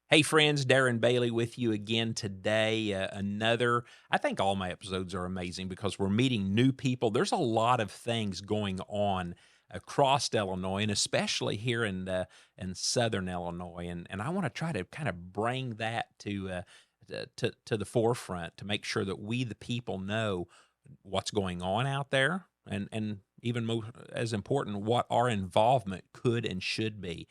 Hey friends, Darren Bailey with you again today. I think all my episodes are amazing because we're meeting new people. There's a lot of things going on across Illinois, and especially here in Southern Illinois. And I want to try to kind of bring that to the forefront to make sure that we, the people, know what's going on out there, and even as important, what our involvement could and should be.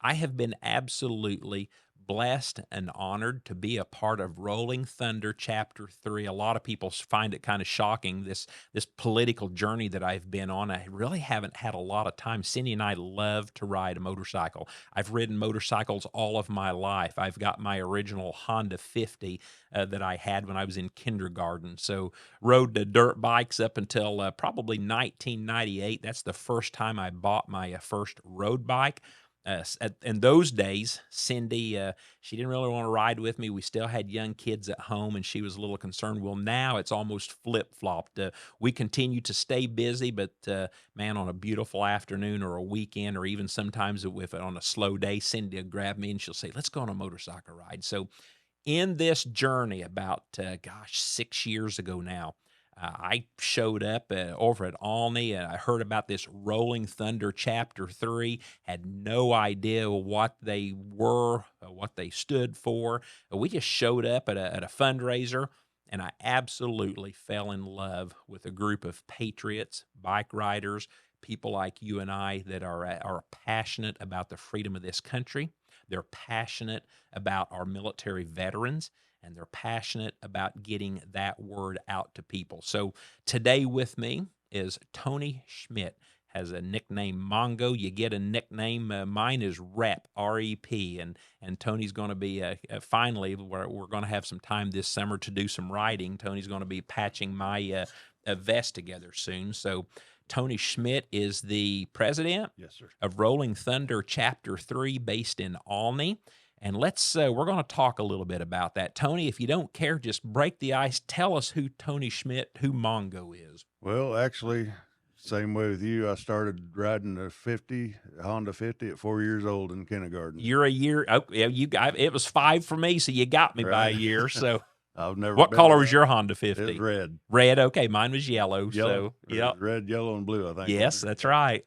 I have been absolutely blessed and honored to be a part of Rolling Thunder Chapter 3. A lot of people find it kind of shocking, this political journey that I've been on. I really haven't had a lot of time. Cindy and I love to ride a motorcycle. I've ridden motorcycles all of my life. I've got my original Honda 50 that I had when I was in kindergarten. So rode the dirt bikes up until probably 1998. That's the first time I bought my first road bike. In those days, Cindy, she didn't really want to ride with me. We still had young kids at home, and she was a little concerned. Well, now it's almost flip-flopped. We continue to stay busy, but man, on a beautiful afternoon or a weekend, or even sometimes if on a slow day, Cindy will grab me and she'll say, "Let's go on a motorcycle ride." So in this journey about, 6 years ago now, I showed up over at Alney, and I heard about this Rolling Thunder Chapter 3, had no idea what they were, what they stood for. We just showed up at a fundraiser, and I absolutely fell in love with a group of patriots, bike riders, people like you and I that are passionate about the freedom of this country. They're passionate about our military veterans, and they're passionate about getting that word out to people. So today with me is Tony Schmidt. Has a nickname Mongo. You get a nickname. Mine is Rep, R-E-P, and Tony's going to be finally. We're going to have some time this summer to do some riding. Tony's going to be patching my vest together soon. So Tony Schmidt is the president Yes, sir. of Rolling Thunder Chapter 3 based in Alney. And we're going to talk a little bit about that. Tony, if you don't care, just break the ice. Tell us who Tony Schmidt, who Mongo is. Well, actually, same way with you. I started riding a Honda 50 at 4 years old in kindergarten. You're a year. Oh, yeah, it was 5 for me, so you got me by a Right. year. So, I've never what been color was without. your Honda It was 50? red. Red. Okay, mine was yellow. Yellow. So, It yep. was red, yellow, and blue, I think. Yes, that's right.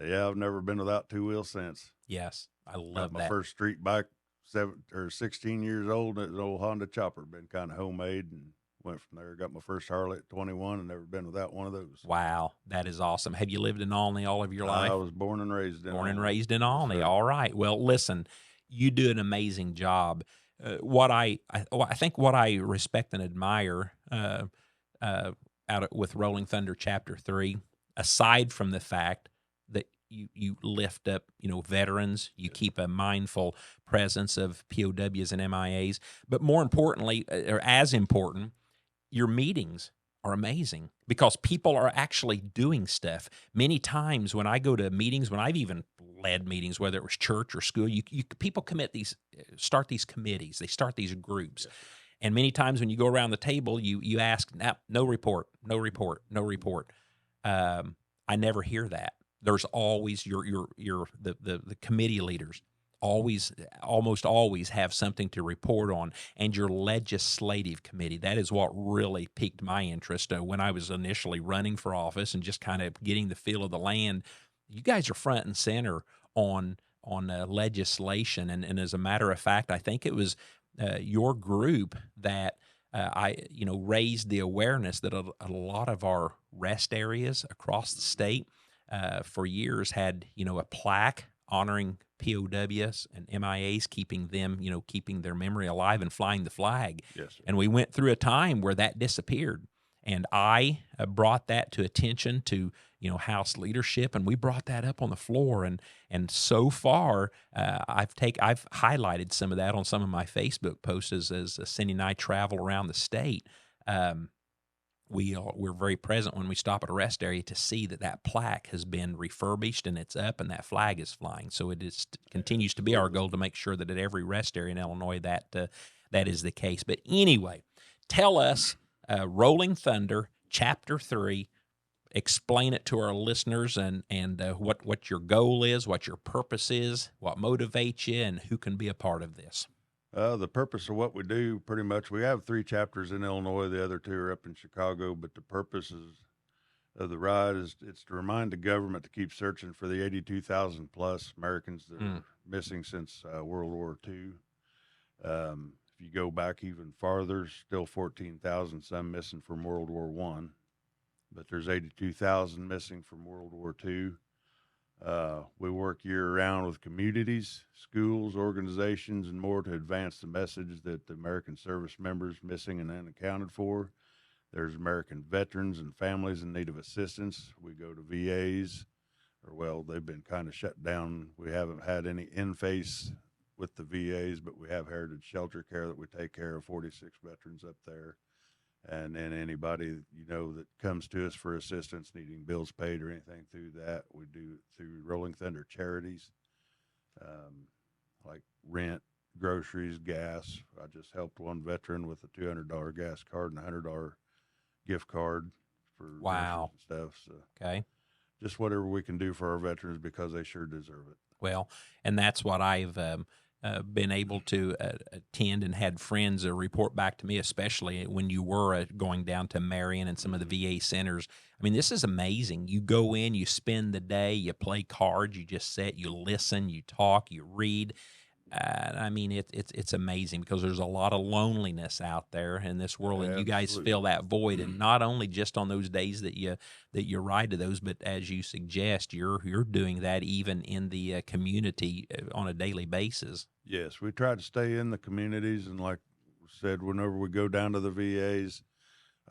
Yeah, I've never been without two wheels since. Yes, I Got love my that. first street bike 16 years old. It was an old Honda Chopper, been kind of homemade, and went from there. Got my first Harley at 21, and never been without one of those. Wow, that is awesome. Have you lived in Alney all of your life? I was born and raised in Born and Alney. raised in Yes, Alney. sir. All right. Well, listen, you do an amazing job. I think what I respect and admire with Rolling Thunder Chapter 3, aside from the fact that you lift up veterans, you keep a mindful presence of POWs and MIAs, but more importantly, or as important, your meetings are amazing because people are actually doing stuff. Many times when I go to meetings, when I've even led meetings, whether it was church or school, people start these committees, they start these groups. Yes, And many times when you go around the table, you ask, nah, no report, no report, no report. I never hear that. There's always the committee leaders almost always have something to report on, and your legislative committee. That is what really piqued my interest when I was initially running for office and just kind of getting the feel of the land. You guys are front and center on legislation, and as a matter of fact, I think it was your group that raised the awareness that a lot of our rest areas across the state for years had a plaque honoring POWs and MIAs, keeping their memory alive and flying the flag. yes, sir. And we went through a time where that disappeared. And I brought that to attention to House leadership, and we brought that up on the floor. And so far, I've highlighted some of that on some of my Facebook posts as Cindy and I travel around the state. We're very present when we stop at a rest area to see that plaque has been refurbished and it's up and that flag is flying. So it continues to be our goal to make sure that at every rest area in Illinois that is the case. But anyway, tell us, Rolling Thunder Chapter 3. Explain it to our listeners and what your goal is, what your purpose is, what motivates you, and who can be a part of this. The purpose of what we do, pretty much, we have 3 chapters in Illinois. The other 2 are up in Chicago. But the of the ride is it's to remind the government to keep searching for the 82,000 plus Americans that Mm, are missing since World War II. If you go back even farther, still 14,000 some missing from World War One, but there's 82,000 missing from World War II. We work year round with communities, schools, organizations, and more to advance the message that the American service members missing and unaccounted for. There's American veterans and families in need of assistance. We go to VAs, or well, they've been kind of shut down. We haven't had any in face with the VAs, but we have Heritage Shelter Care that we take care of 46 veterans up there. And then anybody that comes to us for assistance, needing bills paid or anything through that, we do through Rolling Thunder Charities, um, like rent, groceries, gas. I just helped one veteran with a $200 gas card and a $100 gift card for groceries wow. and stuff. So Okay. just whatever we can do for our veterans because they sure deserve it. Well, and that's what I've been able to attend and had friends report back to me, especially when you were going down to Marion and some of the Mm-hmm. VA centers. I mean, this is amazing. You go in, you spend the day, you play cards, you just sit, you listen, you talk, you read. I mean, it's amazing because there's a lot of loneliness out there in this world, and you guys Absolutely. fill that void. And not only just on those days that you ride to those, but as you suggest, you're doing that even in the community on a daily basis. Yes, we try to stay in the communities, and like we said, whenever we go down to the VAs,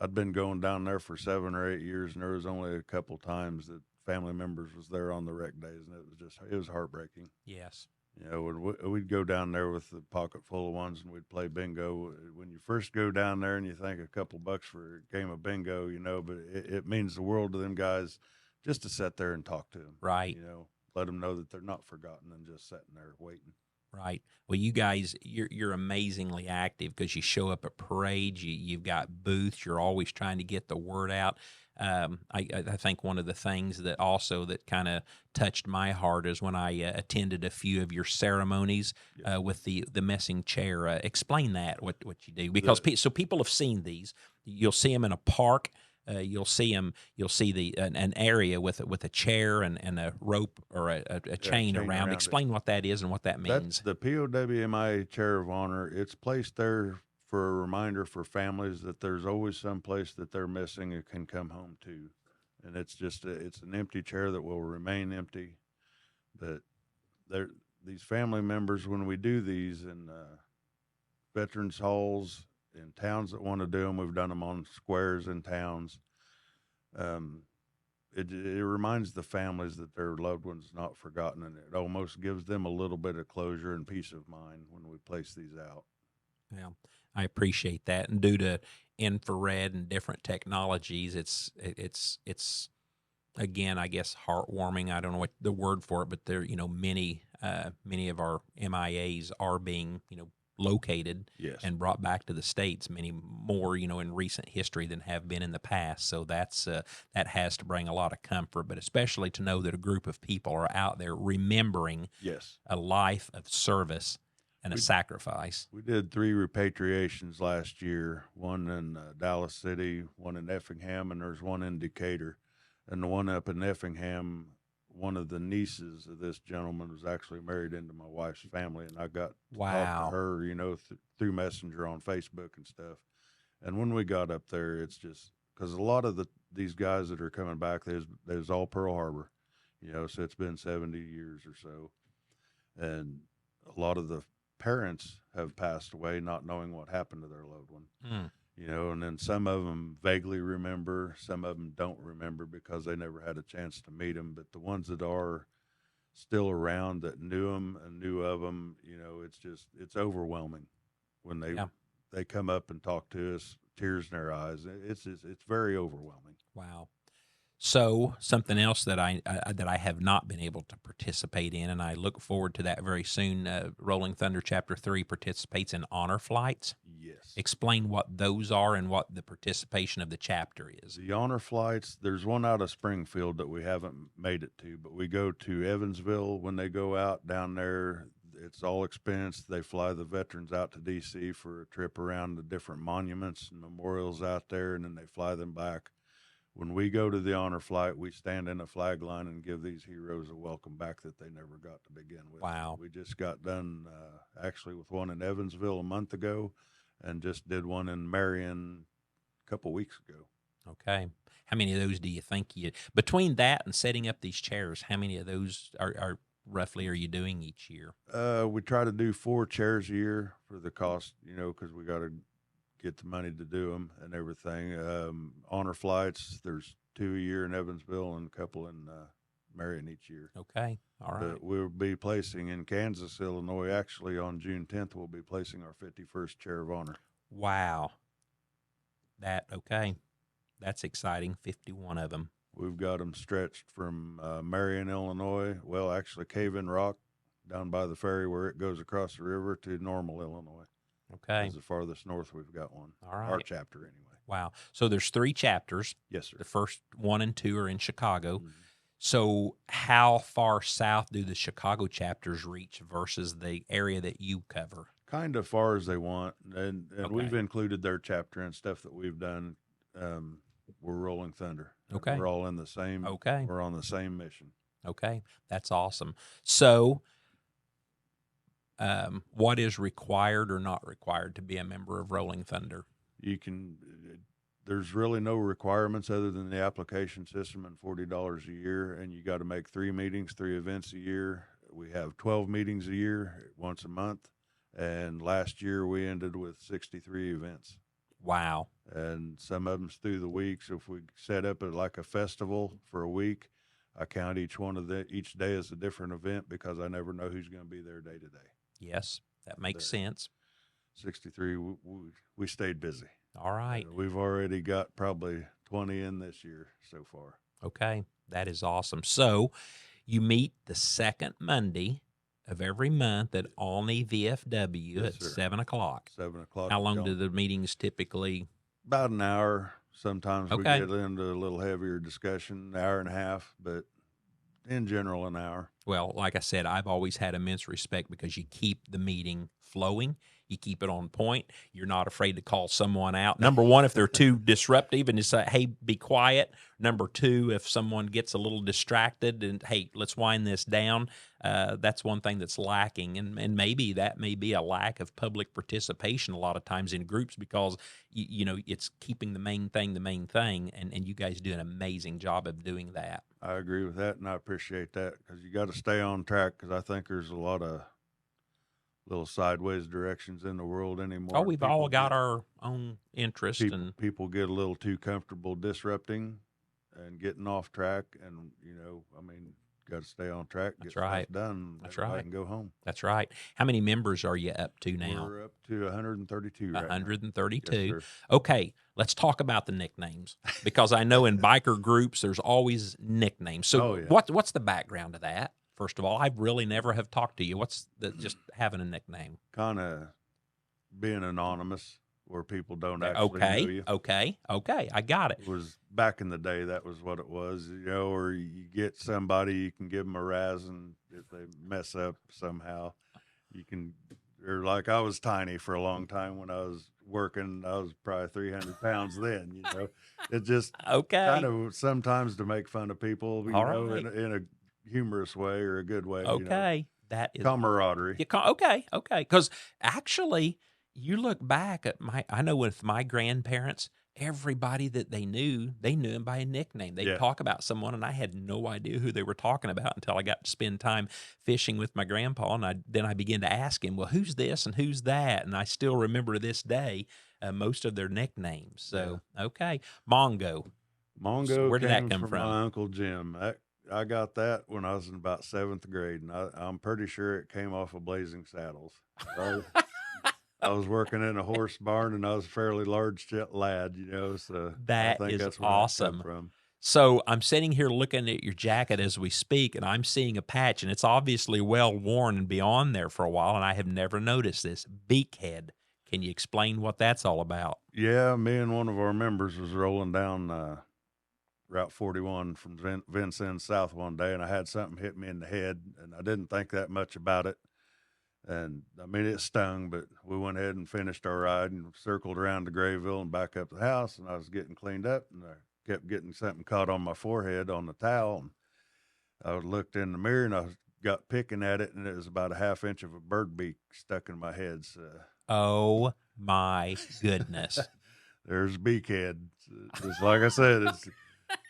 I'd been going down there for 7 or 8 years, and there was only a couple times that family members was there on the rec days, and it was heartbreaking. Yes. We'd go down there with the pocket full of ones, and we'd play bingo. When you first go down there, and you think a couple bucks for a game of bingo, but it means the world to them guys just to sit there and talk to them. Right. Let them know that they're not forgotten and just sitting there waiting. Right. Well, you guys, you're amazingly active because you show up at parades. You've got booths. You're always trying to get the word out. I think one of the things that also that kind of touched my heart is when I attended a few of your ceremonies Yes. with the messing chair. Explain that what you do because The so people have seen these. You'll see them in a park. You'll see them. You'll see an area with a chair and a rope or a chain chain around. around it. Explain what that is and what that That's means. the POWMI Chair of Honor. It's placed there for a reminder for families that there's always some place that they're missing and can come home to. And it's an empty chair that will remain empty. But they're, these family members, when we do these in veterans halls, in towns that want to do them, we've done them on squares in towns. Um, it reminds the families that their loved one's not forgotten, and it almost gives them a little bit of closure and peace of mind when we place these out. Yeah, I appreciate that. And due to infrared and different technologies, it's again, I guess, heartwarming. I don't know what the word for it, but there, many of our MIAs are being, located Yes. and brought back to the states. Many more, in recent history than have been in the past. So that has to bring a lot of comfort, but especially to know that a group of people are out there remembering Yes. a life of service and a We sacrifice. we did 3 repatriations last year. One in Dallas City, one in Effingham, and there's one in Decatur. And the one up in Effingham, one of the nieces of this gentleman was actually married into my wife's family, and I got to talk to Wow. her, through Messenger on Facebook and stuff. And when we got up there, it's just because a lot of these guys that are coming back, there's all Pearl Harbor, so it's been 70 years or so, and a lot of the parents have passed away not knowing what happened to their loved one. Mm, And then some of them vaguely remember, some of them don't remember because they never had a chance to meet them. But the ones that are still around that knew them and knew of them, it's overwhelming when yeah. they come up and talk to us, tears in their eyes. It's very overwhelming. Wow. So something else that I have not been able to participate in, and I look forward to that very soon. Rolling Thunder Chapter 3 participates in honor flights. Yes. Explain what those are and what the participation of the chapter is. The honor flights, there's one out of Springfield that we haven't made it to, but we go to Evansville when they go out down there. it's all expensed. They fly the veterans out to D.C. for a trip around the different monuments and memorials out there, and then they fly them back. When we go to the honor flight, we stand in a flag line and give these heroes a welcome back that they never got to begin with. Wow. We just got done actually with one in Evansville a month ago, and just did one in Marion a couple weeks ago. Okay. How many of those do you think between that and setting up these chairs, how many of those are roughly are you doing each year? We try to do 4 chairs a year for the cost, because we got to get the money to do them and everything. Honor flights, there's 2 a year in Evansville and a couple in Marion each year. Okay. All right. But we'll be placing in Kansas, Illinois, actually on June 10th, we'll be placing our 51st chair of honor. Wow. Okay. That's exciting. 51 of them. We've got them stretched from Marion, Illinois. Well, actually, Cave-in Rock down by the ferry where it goes across the river to Normal, Illinois. Okay. That's the farthest north we've got one. All right. Our chapter, anyway. Wow. So there's 3 chapters. Yes, sir. The first 1 and 2 are in Chicago. Mm-hmm. So how far south do the Chicago chapters reach versus the area that you cover? Kind of far as they want. And Okay. we've included their chapter and stuff that we've done. We're Rolling Thunder. Okay. We're all in the same. Okay. We're on the same mission. Okay. That's awesome. So what is required or not required to be a member of Rolling Thunder? There's really no requirements other than the application system and $40 a year. And you got to make 3 meetings, 3 events a year. We have 12 meetings a year, once a month. And last year we ended with 63 events. Wow. And some of them's through the week. So if we set up it like a festival for a week, I count each day as a different event because I never know who's going to be there day to day. Yes, that makes sense. 63, we stayed busy. All right. We've already got probably 20 in this year so far. Okay, that is awesome. So you meet the second Monday of every month at Olney VFW Yes, at sir. 7 o'clock. 7 o'clock. How long do the meetings typically? About an hour. Sometimes Okay. we get into a little heavier discussion, an hour and a half, but in general, an hour. Well, like I said, I've always had immense respect because you keep the meeting flowing. You keep it on point. You're not afraid to call someone out. Number one, if they're too disruptive and you say, hey, be quiet. Number two, if someone gets a little distracted and, hey, let's wind this down. That's one thing that's lacking. And maybe that may be a lack of public participation a lot of times in groups because, it's keeping the main thing. And you guys do an amazing job of doing that. I agree with that, and I appreciate that because you got to stay on track because I think there's a lot of little sideways directions in the world anymore. Oh, we've all got our own interest. People get a little too comfortable disrupting and getting off track, and, got to stay on track, get stuff done. That's right. And go home. That's right. How many members are you up to now? We're up to 132 right 132. now. Yes, sir. Okay, let's talk about the nicknames because I know in biker groups there's always nicknames. So what's the background to that? First of all, I really never have talked to you. What's just having a nickname? Kind of being anonymous where people don't actually know you. Okay. I got it. It was back in the day, that was what it was, or you get somebody, you can give them a razz, and if they mess up somehow, or like I was tiny for a long time when I was working, I was probably 300 pounds then, It just kind of sometimes to make fun of people, in a humorous way or a good way. Okay. That is camaraderie. Okay. Because actually, you look back at I know with my grandparents, everybody that they knew him by a nickname. They'd talk about someone, and I had no idea who they were talking about until I got to spend time fishing with my grandpa. And then I began to ask him, well, who's this and who's that? And I still remember to this day most of their nicknames. So, okay. Mongo. So where did that come from? My Uncle Jim. I got that when I was in about 7th grade, and I'm pretty sure it came off of Blazing Saddles. I was working in a horse barn, and I was a fairly large lad, so that I think is that's where awesome. That from. So I'm sitting here looking at your jacket as we speak, and I'm seeing a patch, and it's obviously well worn and beyond there for a while, and I have never noticed this. Beakhead. Can you explain what that's all about? Yeah, me and one of our members was rolling down Route 41 from Vincennes South one day, and I had something hit me in the head, and I didn't think that much about it. And I mean, it stung, but we went ahead and finished our ride and circled around to Grayville and back up the house. And I was getting cleaned up, and I kept getting something caught on my forehead on the towel. And I looked in the mirror and I got picking at it, and it was about a half inch of a bird beak stuck in my head. So Oh my goodness. there's beakhead. Just like I said, it's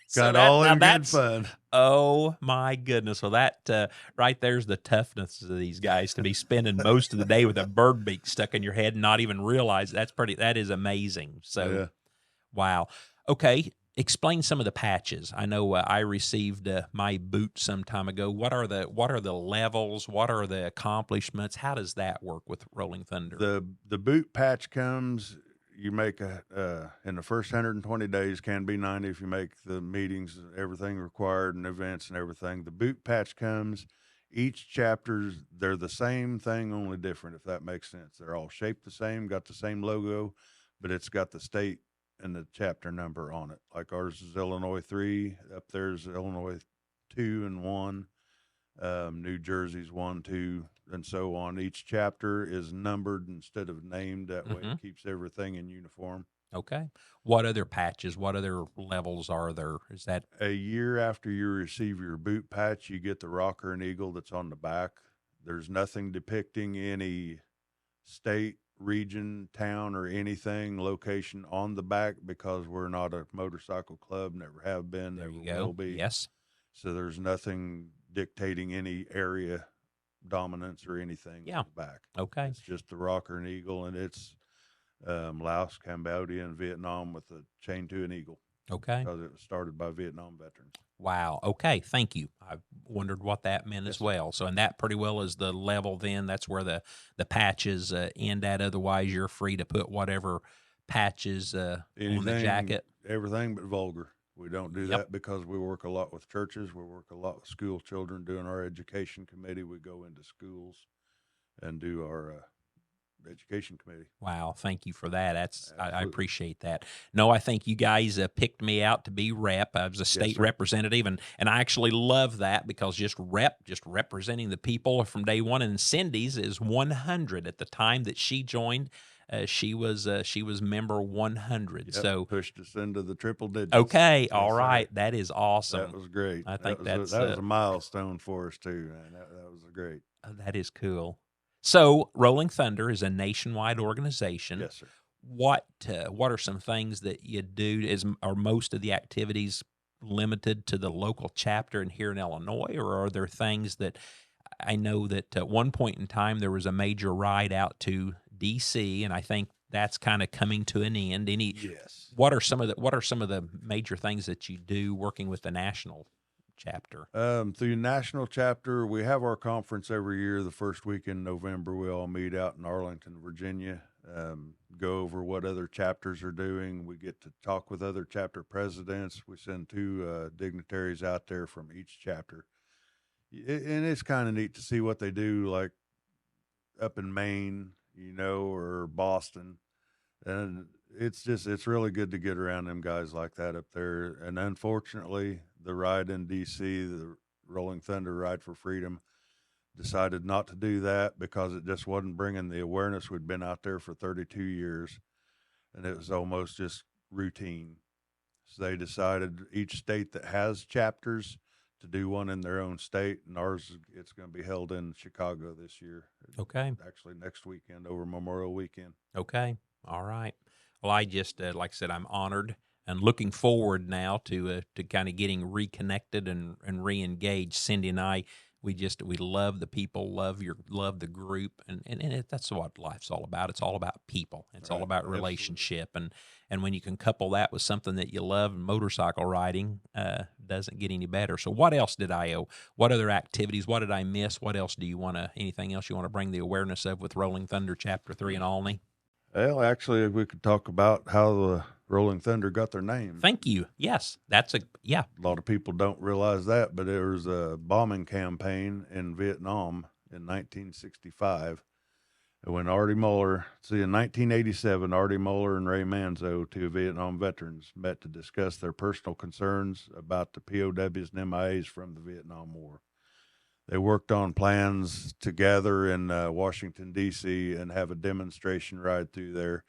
So kind of all now in good fun. oh my goodness. Well, that right there's the toughness of these guys to be spending most of the day with a bird beak stuck in your head and not even realize that is amazing. So, Yeah. wow. Okay. Explain some of the patches. I know I received my boot some time ago. What are the levels? What are the accomplishments? How does that work with Rolling Thunder? The boot patch comes. You make in the first 120 days, can be 90 if you make the meetings, everything required, and events and everything. The boot patch comes. Each chapters, they're the same thing, only different. If that makes sense, they're all shaped the same, got the same logo, but it's got the state and the chapter number on it. Like ours is Illinois 3. Up there's Illinois 2 and 1. New Jersey's 1, 2, and so on. Each chapter is numbered instead of named. That way Hmm. it keeps everything in uniform. Okay. What other patches? What other levels are there? Is that A year after you receive your boot patch, you get the rocker and eagle that's on the back. There's nothing depicting any state, region, town, or anything, location on the back because we're not a motorcycle club, never have been, there never you will go? be. Yes. So there's nothing dictating any area dominance or anything Yeah. on the back. Okay. It's just the rocker and eagle, and it's Laos, Cambodia, and Vietnam with a chain to an eagle Okay. because it was started by Vietnam veterans. Wow. Okay. Thank you. I wondered what that meant Yes, as sir. well. So, and that pretty well is the level. Then that's where the patches end at. Otherwise, you're free to put whatever patches on the Anything, jacket. everything but vulgar. We don't do Yep. that because we work a lot with churches. We work a lot with school children doing our education committee. We go into schools and do our education committee. Wow, thank you for that. I Absolutely. appreciate that. No, I think you guys picked me out to be rep. I was a Yes, state sir. representative, and I actually love that because just representing the people from day one. And Cindy's is 100 at the time that she joined. She was member 100. Yep. So Pushed us into the triple digits. okay, all Yes, sir. right, that is That awesome. was great. I think that's That was a milestone for us too, man. That was great. that is cool. So Rolling Thunder is a nationwide organization. Yes, sir. What are some things that you do? Are most of the activities limited to the local chapter and here in Illinois, or are there things that I know that at one point in time there was a major ride out to DC, and I think that's kind of coming to an end. Yes. What are some of the major things that you do working with the national chapter? Through national chapter, we have our conference every year. The first week in November, we all meet out in Arlington, Virginia. Go over what other chapters are doing. We get to talk with other chapter presidents. We send two dignitaries out there from each chapter, and it's kind of neat to see what they do, like up in Maine, or Boston. And it's really good to get around them guys like that up there. And unfortunately, the ride in DC, the Rolling Thunder Ride for Freedom, decided not to do that because it just wasn't bringing the awareness. We'd been out there for 32 years, and it was almost just routine. So they decided each state that has chapters to do one in their own state, and ours, it's going to be held in Chicago this year. Okay. Actually, next weekend over Memorial Weekend. Okay. All right. Well, I just like I said, I'm honored and looking forward now to kind of getting reconnected and re-engaged. Cindy and I, we love the people, love the group, and that's what life's all about. It's all about people. It's all Right. about Absolutely. relationship, and when you can couple that with something that you love, motorcycle riding doesn't get any better. So, what else did I owe? What other activities? What did I miss? What else do you want to? Anything else you want to bring the awareness of with Rolling Thunder Chapter 3 in Alney? Well, actually, we could talk about how the Rolling Thunder got their name. Thank you. Yes, yeah. A lot of people don't realize that, but there was a bombing campaign in Vietnam in 1965. And when in 1987, Artie Muller and Ray Manzo, two Vietnam veterans, met to discuss their personal concerns about the POWs and MIAs from the Vietnam War. they worked on plans to gather in Washington, D.C., and have a demonstration ride through there.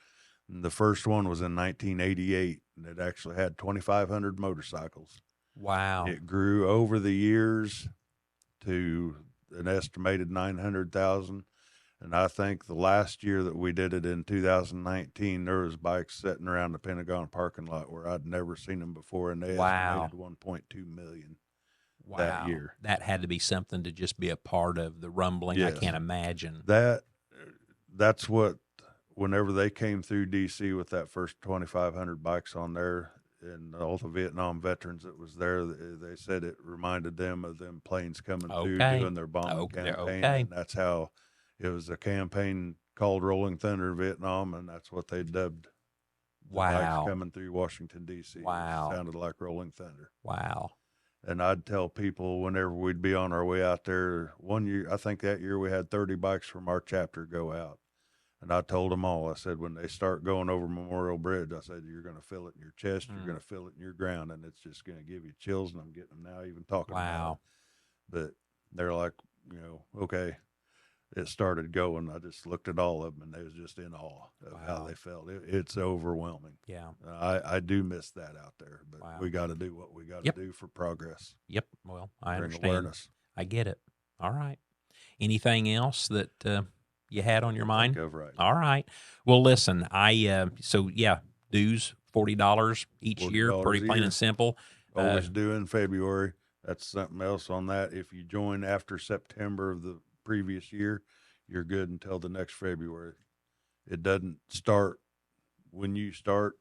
And the first one was in 1988, and it actually had 2,500 motorcycles. Wow. It grew over the years to an estimated 900,000. And I think the last year that we did it in 2019, there was bikes sitting around the Pentagon parking lot where I'd never seen them before, and they Wow. estimated 1.2 million that Wow. year. That had to be something to just be a part of the rumbling. I Yes, can't imagine. that's what. Whenever they came through DC with that first 2,500 bikes on there, and all the Vietnam veterans that was there, they said it reminded them of them planes coming through Okay. doing their bombing Okay. campaign, Okay. and that's how it was a campaign called Rolling Thunder in Vietnam, and that's what they dubbed the bikes Wow. coming through Washington D.C. It Wow. sounded like Rolling Thunder. Wow. And I'd tell people whenever we'd be on our way out there. One year, I think that year we had 30 bikes from our chapter go out. And I told them all, I said, when they start going over Memorial Bridge, I said, you're going to feel it in your chest, you're going to feel it in your ground, and it's just going to give you chills. And I'm getting them now, even talking about Wow. it. But they're like, okay. It started going. I just looked at all of them, and they was just in awe of how Wow. they felt. It's overwhelming. Yeah. I do miss that out there, but Wow. we got to do what we got to Yep. do for progress. Yep. Well, I Bring understand. awareness. I get it. All right. Anything else that you had on your mind? Think of right. All right. Well, listen, dues $40 each year, $40 pretty a plain year. and simple. Always due in February. That's something else on that. If you join after September of the previous year, you're good until the next February. It doesn't start when you start.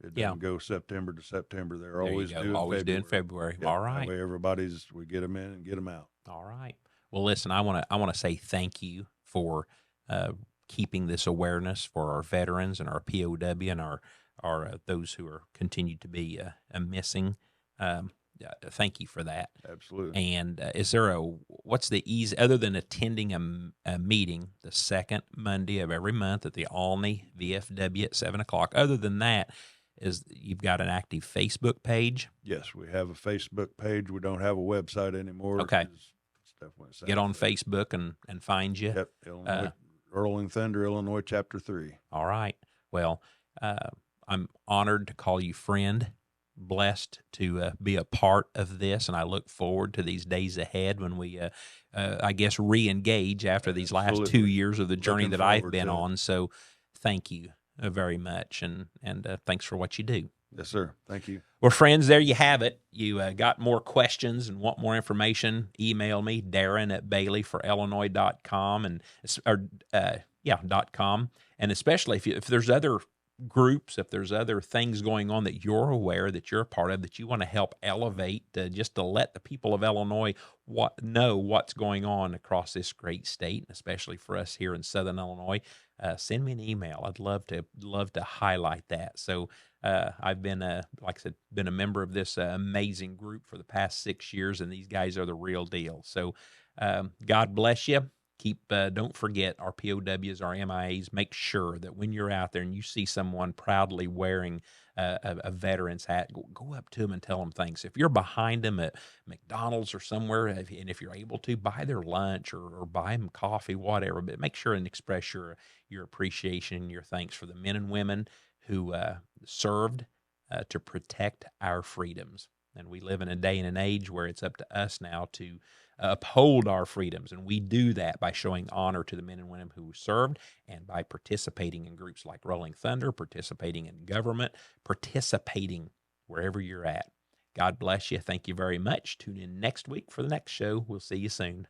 It doesn't go September to September. They're There you always go. due in Always due in February. February. Yep. All right. That way we get them in and get them out. All right. Well, listen, I want to say thank you for keeping this awareness for our veterans and our POW and our those who are continued to be missing. Thank you for that. Absolutely. And is there what's the easy, other than attending a meeting the second Monday of every month at the Alney VFW at 7:00? Other than that, is you've got an active Facebook page? Yes, we have a Facebook page. We don't have a website anymore. Okay. It's definitely Get on Facebook and find you. Yep. Illinois, Rolling Thunder, Illinois, Chapter 3. All right. Well, I'm honored to call you friend, blessed to be a part of this, and I look forward to these days ahead when we, I guess, re-engage after these last 2 years of the journey that I've been on. So thank you very much, and thanks for what you do. Yes, sir. Thank you. Well, friends, there you have it. You got more questions and want more information, email me, Darren at baileyforillinois.com .com. And especially if there's other groups, if there's other things going on that you're aware, that you're a part of, that you want to help elevate, just to let the people of Illinois know what's going on across this great state, and especially for us here in Southern Illinois, send me an email. I'd love to highlight that. So I've been, like I said, been a member of this amazing group for the past 6 years, and these guys are the real deal. So God bless you. Don't forget our POWs, our MIAs. Make sure that when you're out there and you see someone proudly wearing a veteran's hat, go up to them and tell them thanks. If you're behind them at McDonald's or somewhere, and if you're able to, buy their lunch or buy them coffee, whatever. But make sure and express your appreciation, your thanks for the men and women who served to protect our freedoms. And we live in a day and an age where it's up to us now to uphold our freedoms. And we do that by showing honor to the men and women who served, and by participating in groups like Rolling Thunder, participating in government, participating wherever you're at. God bless you. Thank you very much. Tune in next week for the next show. We'll see you soon.